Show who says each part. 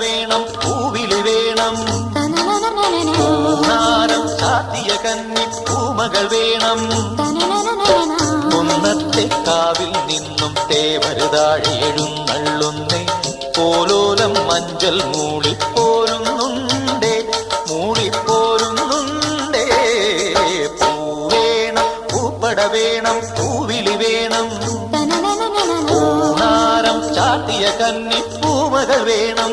Speaker 1: വേണം പൂവിളി വേണം പൂനാരം ചാത്തിയ കന്നി പൂമകൾ വേണം കുന്നത്തെ കാവിൽ നിന്നും തേവരുതാഴെ എഴുന്നള്ളുന്നേ പോലോലം മഞ്ചൽ മൂളിപ്പോരുന്നുണ്ടേ മൂളിപ്പോരുന്നുണ്ടേ പൂവേണം പൂപ്പട വേണം പൂവിളി വേണം പൂനാരം ചാട്ടിയ കന്നി പൂമകൾ വേണം